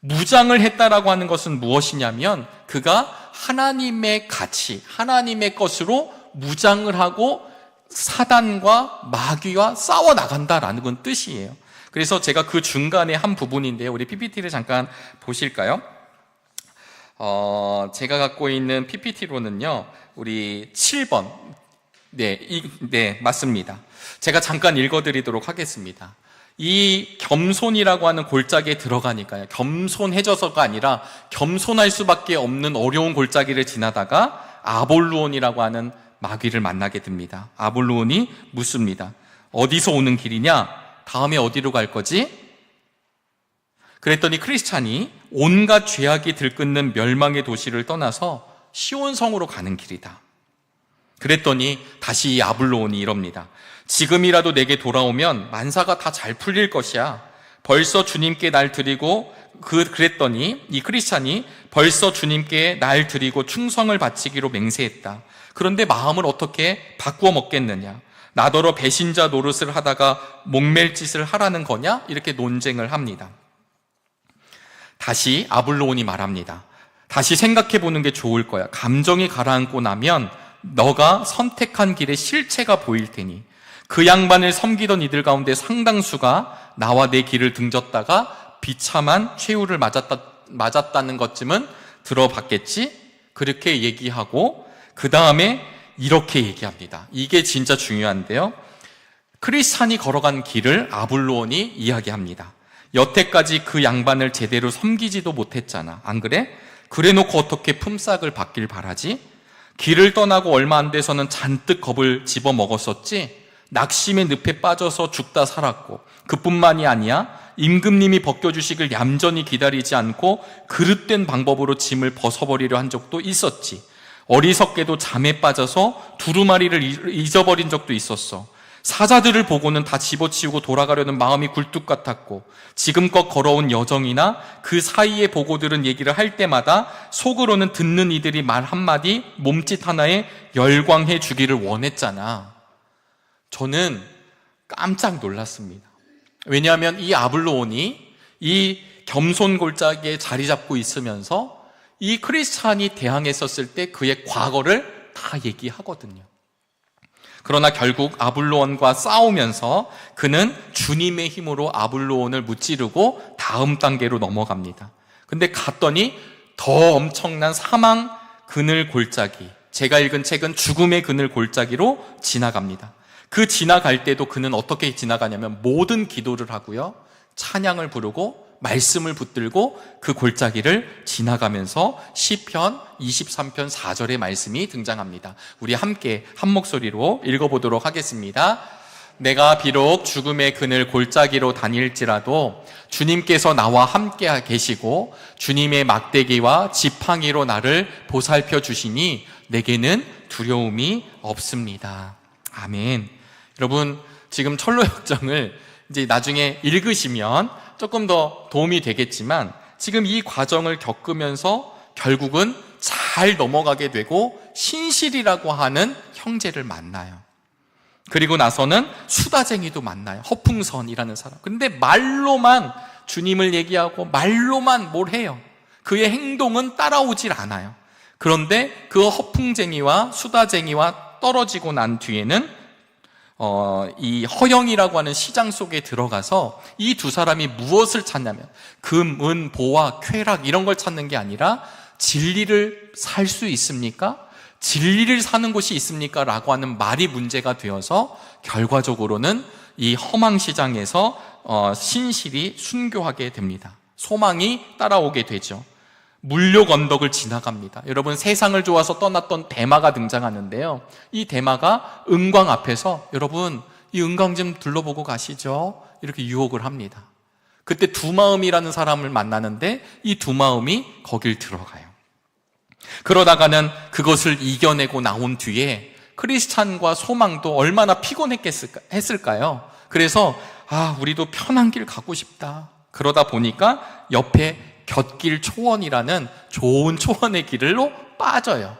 무장을 했다라고 하는 것은 무엇이냐면 그가 하나님의 가치, 하나님의 것으로 무장을 하고 사단과 마귀와 싸워 나간다라는 건 뜻이에요. 그래서 제가 그 중간에 한 부분인데요, 우리 PPT를 잠깐 보실까요? 제가 갖고 있는 PPT로는요, 우리 7번. 네, 맞습니다. 제가 잠깐 읽어드리도록 하겠습니다. 이 겸손이라고 하는 골짜기에 들어가니까요, 겸손해져서가 아니라 겸손할 수밖에 없는 어려운 골짜기를 지나다가 아볼루온이라고 하는 마귀를 만나게 됩니다. 아볼루온이 묻습니다. 어디서 오는 길이냐? 다음에 어디로 갈 거지? 그랬더니 크리스찬이 온갖 죄악이 들끓는 멸망의 도시를 떠나서 시온성으로 가는 길이다. 그랬더니 다시 이 아볼루온이 이럽니다. 지금이라도 내게 돌아오면 만사가 다 잘 풀릴 것이야. 벌써 주님께 날 드리고 그랬더니 이 크리스찬이 벌써 주님께 날 드리고 충성을 바치기로 맹세했다. 그런데 마음을 어떻게 바꾸어 먹겠느냐? 나더러 배신자 노릇을 하다가 목맬 짓을 하라는 거냐? 이렇게 논쟁을 합니다. 다시 아볼로온이 말합니다. 다시 생각해 보는 게 좋을 거야. 감정이 가라앉고 나면 너가 선택한 길의 실체가 보일 테니 그 양반을 섬기던 이들 가운데 상당수가 나와 내 길을 등졌다가 비참한 최후를 맞았다는 것쯤은 들어봤겠지? 그렇게 얘기하고 그 다음에 이렇게 얘기합니다. 이게 진짜 중요한데요. 크리스찬이 걸어간 길을 아볼로온이 이야기합니다. 여태까지 그 양반을 제대로 섬기지도 못했잖아. 안 그래? 그래놓고 어떻게 품삯을 받길 바라지? 길을 떠나고 얼마 안 돼서는 잔뜩 겁을 집어먹었었지? 낙심의 늪에 빠져서 죽다 살았고 그뿐만이 아니야. 임금님이 벗겨주시길 얌전히 기다리지 않고 그릇된 방법으로 짐을 벗어버리려 한 적도 있었지. 어리석게도 잠에 빠져서 두루마리를 잊어버린 적도 있었어. 사자들을 보고는 다 집어치우고 돌아가려는 마음이 굴뚝 같았고 지금껏 걸어온 여정이나 그 사이에 보고 들은 얘기를 할 때마다 속으로는 듣는 이들이 말 한마디 몸짓 하나에 열광해 주기를 원했잖아. 저는 깜짝 놀랐습니다. 왜냐하면 이 아볼로온이 이 겸손 골짜기에 자리 잡고 있으면서 이 크리스찬이 대항했었을 때 그의 과거를 다 얘기하거든요. 그러나 결국 아볼로온과 싸우면서 그는 주님의 힘으로 아볼로온을 무찌르고 다음 단계로 넘어갑니다. 근데 갔더니 더 엄청난 사망 그늘 골짜기, 제가 읽은 책은 죽음의 그늘 골짜기로 지나갑니다. 그 지나갈 때도 그는 어떻게 지나가냐면 모든 기도를 하고요, 찬양을 부르고 말씀을 붙들고 그 골짜기를 지나가면서 시편 23편 4절의 말씀이 등장합니다. 우리 함께 한 목소리로 읽어보도록 하겠습니다. 내가 비록 죽음의 그늘 골짜기로 다닐지라도 주님께서 나와 함께 계시고 주님의 막대기와 지팡이로 나를 보살펴 주시니 내게는 두려움이 없습니다. 아멘. 여러분, 지금 철로 역정을 이제 나중에 읽으시면 조금 더 도움이 되겠지만 지금 이 과정을 겪으면서 결국은 잘 넘어가게 되고 신실이라고 하는 형제를 만나요. 그리고 나서는 수다쟁이도 만나요. 허풍선이라는 사람. 근데 말로만 주님을 얘기하고 말로만 뭘 해요. 그의 행동은 따라오질 않아요. 그런데 그 허풍쟁이와 수다쟁이와 떨어지고 난 뒤에는 이 허영이라고 하는 시장 속에 들어가서 이 두 사람이 무엇을 찾냐면 금, 은, 보화, 쾌락 이런 걸 찾는 게 아니라 진리를 살 수 있습니까? 진리를 사는 곳이 있습니까? 라고 하는 말이 문제가 되어서 결과적으로는 이 험한 시장에서 신실이 순교하게 됩니다. 소망이 따라오게 되죠. 물욕 언덕을 지나갑니다. 여러분, 세상을 좋아서 떠났던 대마가 등장하는데요, 이 대마가 은광 앞에서 여러분 이 은광 좀 둘러보고 가시죠, 이렇게 유혹을 합니다. 그때 두마음이라는 사람을 만나는데 이 두마음이 거길 들어가요. 그러다가는 그것을 이겨내고 나온 뒤에 크리스찬과 소망도 얼마나 피곤했을까요? 그래서 우리도 편한 길 가고 싶다. 그러다 보니까 옆에 곁길 초원이라는 좋은 초원의 길로 빠져요.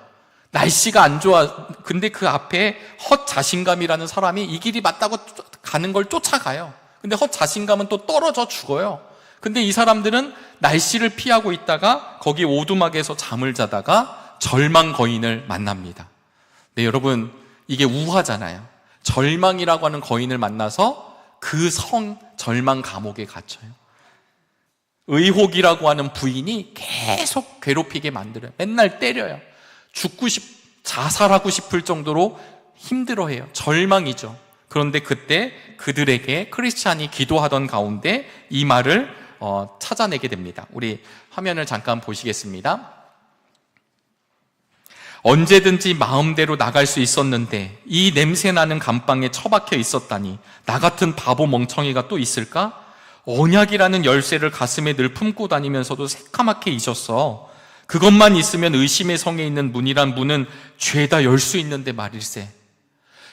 날씨가 안 좋아. 근데 그 앞에 헛 자신감이라는 사람이 이 길이 맞다고 가는 걸 쫓아가요. 근데 헛 자신감은 또 떨어져 죽어요. 근데 이 사람들은 날씨를 피하고 있다가 거기 오두막에서 잠을 자다가 절망 거인을 만납니다. 네, 여러분, 이게 우화잖아요. 절망이라고 하는 거인을 만나서 그 절망 감옥에 갇혀요. 의혹이라고 하는 부인이 계속 괴롭히게 만들어요. 맨날 때려요. 자살하고 싶을 정도로 힘들어해요. 절망이죠. 그런데 그때 그들에게 크리스찬이 기도하던 가운데 이 말을 찾아내게 됩니다. 우리 화면을 잠깐 보시겠습니다. 언제든지 마음대로 나갈 수 있었는데 이 냄새나는 감방에 처박혀 있었다니 나 같은 바보 멍청이가 또 있을까? 언약이라는 열쇠를 가슴에 늘 품고 다니면서도 새카맣게 잊었어. 그것만 있으면 의심의 성에 있는 문이란 문은 죄다 열 수 있는데 말일세.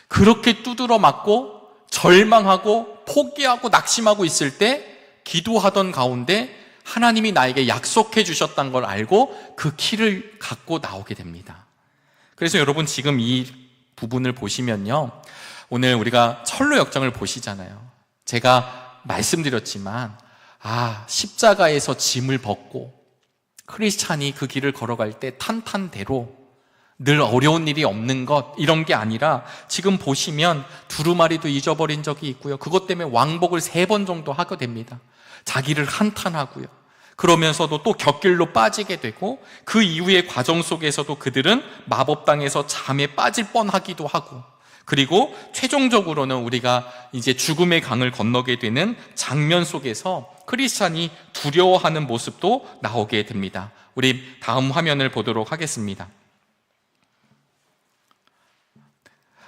그렇게 두드러 맞고 절망하고 포기하고 낙심하고 있을 때 기도하던 가운데 하나님이 나에게 약속해 주셨다는 걸 알고 그 키를 갖고 나오게 됩니다. 그래서 여러분 지금 이 부분을 보시면요, 오늘 우리가 철로 역정을 보시잖아요. 제가 말씀드렸지만 십자가에서 짐을 벗고 크리스찬이 그 길을 걸어갈 때 탄탄대로 늘 어려운 일이 없는 것, 이런 게 아니라 지금 보시면 두루마리도 잊어버린 적이 있고요. 그것 때문에 왕복을 3번 정도 하게 됩니다. 자기를 한탄하고요. 그러면서도 또 곁길로 빠지게 되고 그 이후의 과정 속에서도 그들은 마법당에서 잠에 빠질 뻔하기도 하고, 그리고 최종적으로는 우리가 이제 죽음의 강을 건너게 되는 장면 속에서 크리스찬이 두려워하는 모습도 나오게 됩니다. 우리 다음 화면을 보도록 하겠습니다.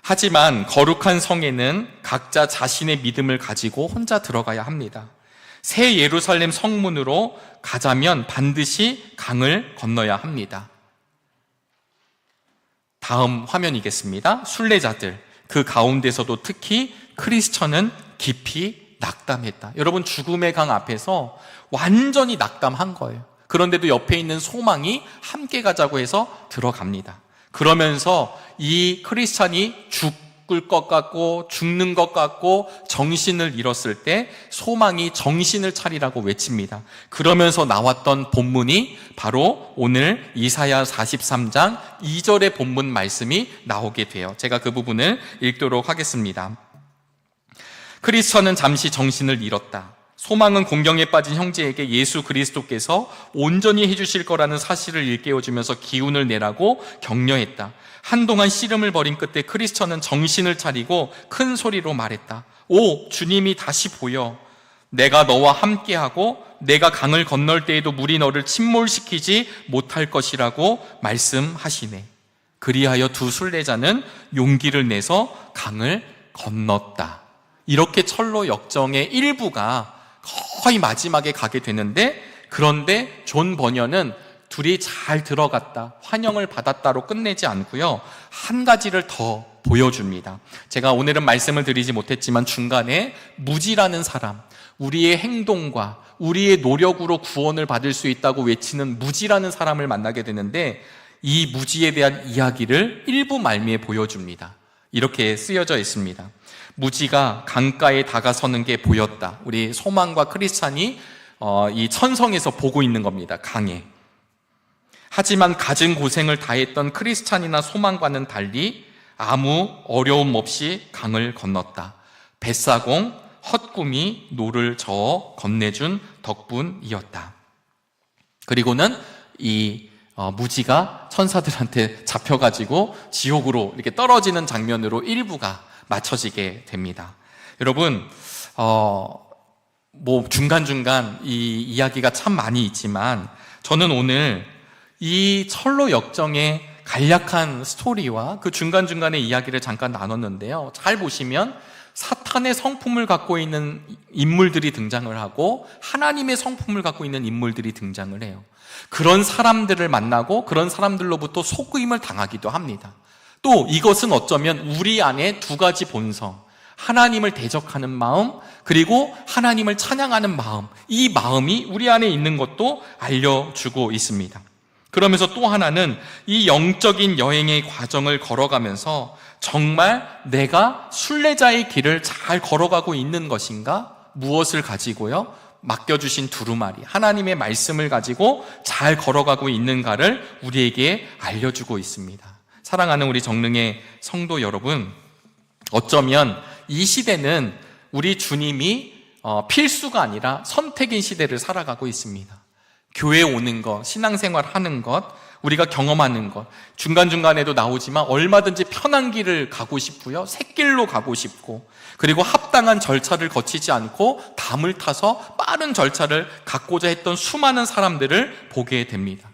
하지만 거룩한 성에는 각자 자신의 믿음을 가지고 혼자 들어가야 합니다. 새 예루살렘 성문으로 가자면 반드시 강을 건너야 합니다. 다음 화면이겠습니다. 순례자들, 그 가운데서도 특히 크리스천은 깊이 낙담했다. 여러분, 죽음의 강 앞에서 완전히 낙담한 거예요. 그런데도 옆에 있는 소망이 함께 가자고 해서 들어갑니다. 그러면서 이 크리스찬이 죽을 것 같고 죽는 것 같고 정신을 잃었을 때 소망이 정신을 차리라고 외칩니다. 그러면서 나왔던 본문이 바로 오늘 이사야 43장 2절의 본문 말씀이 나오게 돼요. 제가 그 부분을 읽도록 하겠습니다. 크리스천은 잠시 정신을 잃었다. 소망은 공경에 빠진 형제에게 예수 그리스도께서 온전히 해주실 거라는 사실을 일깨워주면서 기운을 내라고 격려했다. 한동안 씨름을 벌인 끝에 크리스천은 정신을 차리고 큰 소리로 말했다. 오, 주님이 다시 보여. 내가 너와 함께하고 내가 강을 건널 때에도 물이 너를 침몰시키지 못할 것이라고 말씀하시네. 그리하여 두 순례자는 용기를 내서 강을 건넜다. 이렇게 철로 역정의 일부가 거의 마지막에 가게 되는데, 그런데 존 버녀는 둘이 잘 들어갔다, 환영을 받았다로 끝내지 않고요, 한 가지를 더 보여줍니다. 제가 오늘은 말씀을 드리지 못했지만 중간에 무지라는 사람, 우리의 행동과 우리의 노력으로 구원을 받을 수 있다고 외치는 무지라는 사람을 만나게 되는데, 이 무지에 대한 이야기를 일부 말미에 보여줍니다. 이렇게 쓰여져 있습니다. 무지가 강가에 다가서는 게 보였다. 우리 소망과 크리스찬이 이 천성에서 보고 있는 겁니다. 강에. 하지만 갖은 고생을 다했던 크리스찬이나 소망과는 달리 아무 어려움 없이 강을 건넜다. 뱃사공, 헛꿈이 노를 저어 건네준 덕분이었다. 그리고는 이 무지가 천사들한테 잡혀가지고 지옥으로 이렇게 떨어지는 장면으로 일부가 맞춰지게 됩니다. 여러분, 중간중간 이 이야기가 참 많이 있지만 저는 오늘 이 철로 역정의 간략한 스토리와 그 중간중간의 이야기를 잠깐 나눴는데요, 잘 보시면 사탄의 성품을 갖고 있는 인물들이 등장을 하고 하나님의 성품을 갖고 있는 인물들이 등장을 해요. 그런 사람들을 만나고 그런 사람들로부터 속임을 당하기도 합니다. 또 이것은 어쩌면 우리 안에 두 가지 본성, 하나님을 대적하는 마음, 그리고 하나님을 찬양하는 마음, 이 마음이 우리 안에 있는 것도 알려주고 있습니다. 그러면서 또 하나는 이 영적인 여행의 과정을 걸어가면서 정말 내가 순례자의 길을 잘 걸어가고 있는 것인가? 무엇을 가지고요? 맡겨주신 두루마리, 하나님의 말씀을 가지고 잘 걸어가고 있는가를 우리에게 알려주고 있습니다. 사랑하는 우리 정릉의 성도 여러분, 어쩌면 이 시대는 우리 주님이 필수가 아니라 선택인 시대를 살아가고 있습니다. 교회 오는 것, 신앙생활 하는 것, 우리가 경험하는 것, 중간중간에도 나오지만 얼마든지 편한 길을 가고 싶고요, 샛길로 가고 싶고, 그리고 합당한 절차를 거치지 않고 담을 타서 빠른 절차를 갖고자 했던 수많은 사람들을 보게 됩니다.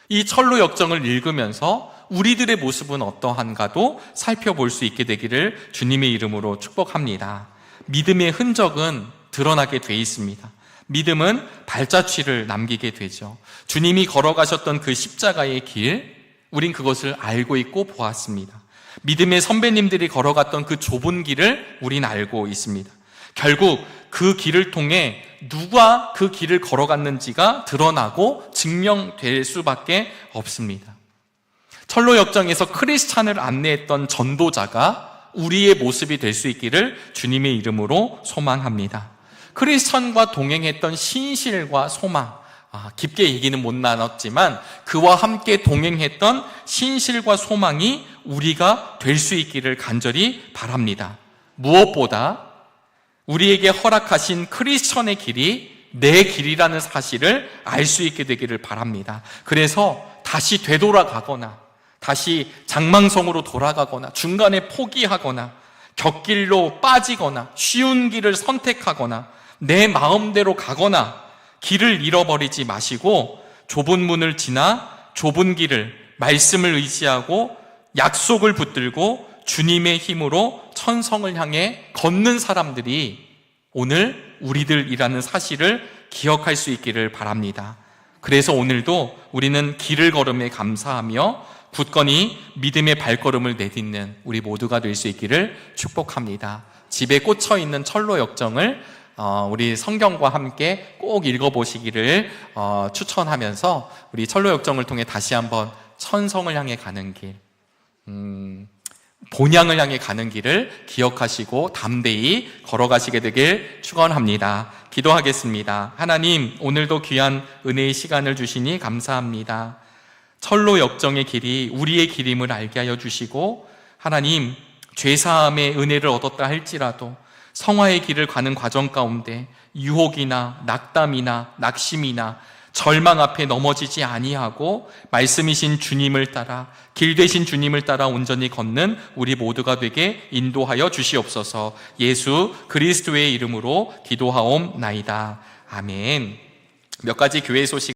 이 철로 역정을 읽으면서 우리들의 모습은 어떠한가도 살펴볼 수 있게 되기를 주님의 이름으로 축복합니다. 믿음의 흔적은 드러나게 돼 있습니다. 믿음은 발자취를 남기게 되죠. 주님이 걸어가셨던 그 십자가의 길, 우린 그것을 알고 있고 보았습니다. 믿음의 선배님들이 걸어갔던 그 좁은 길을 우린 알고 있습니다. 결국 그 길을 통해 누가 그 길을 걸어갔는지가 드러나고 증명될 수밖에 없습니다. 철로 역정에서 크리스찬을 안내했던 전도자가 우리의 모습이 될 수 있기를 주님의 이름으로 소망합니다. 크리스찬과 동행했던 신실과 소망, 깊게 얘기는 못 나눴지만 그와 함께 동행했던 신실과 소망이 우리가 될 수 있기를 간절히 바랍니다. 무엇보다 우리에게 허락하신 크리스천의 길이 내 길이라는 사실을 알 수 있게 되기를 바랍니다. 그래서 다시 되돌아가거나 다시 장망성으로 돌아가거나 중간에 포기하거나 곁길로 빠지거나 쉬운 길을 선택하거나 내 마음대로 가거나 길을 잃어버리지 마시고 좁은 문을 지나 좁은 길을 말씀을 의지하고 약속을 붙들고 주님의 힘으로 천성을 향해 걷는 사람들이 오늘 우리들이라는 사실을 기억할 수 있기를 바랍니다. 그래서 오늘도 우리는 길을 걸음에 감사하며 굳건히 믿음의 발걸음을 내딛는 우리 모두가 될 수 있기를 축복합니다. 집에 꽂혀 있는 철로 역정을 우리 성경과 함께 꼭 읽어보시기를 추천하면서 우리 철로 역정을 통해 다시 한번 천성을 향해 가는 길, 본향을 향해 가는 길을 기억하시고 담대히 걸어가시게 되길 축원합니다. 기도하겠습니다. 하나님, 오늘도 귀한 은혜의 시간을 주시니 감사합니다. 철로 역정의 길이 우리의 길임을 알게 하여 주시고, 하나님, 죄사함의 은혜를 얻었다 할지라도 성화의 길을 가는 과정 가운데 유혹이나 낙담이나 낙심이나 절망 앞에 넘어지지 아니하고 말씀이신 주님을 따라, 길 되신 주님을 따라 온전히 걷는 우리 모두가 되게 인도하여 주시옵소서. 예수 그리스도의 이름으로 기도하옵나이다. 아멘. 몇 가지 교회 소식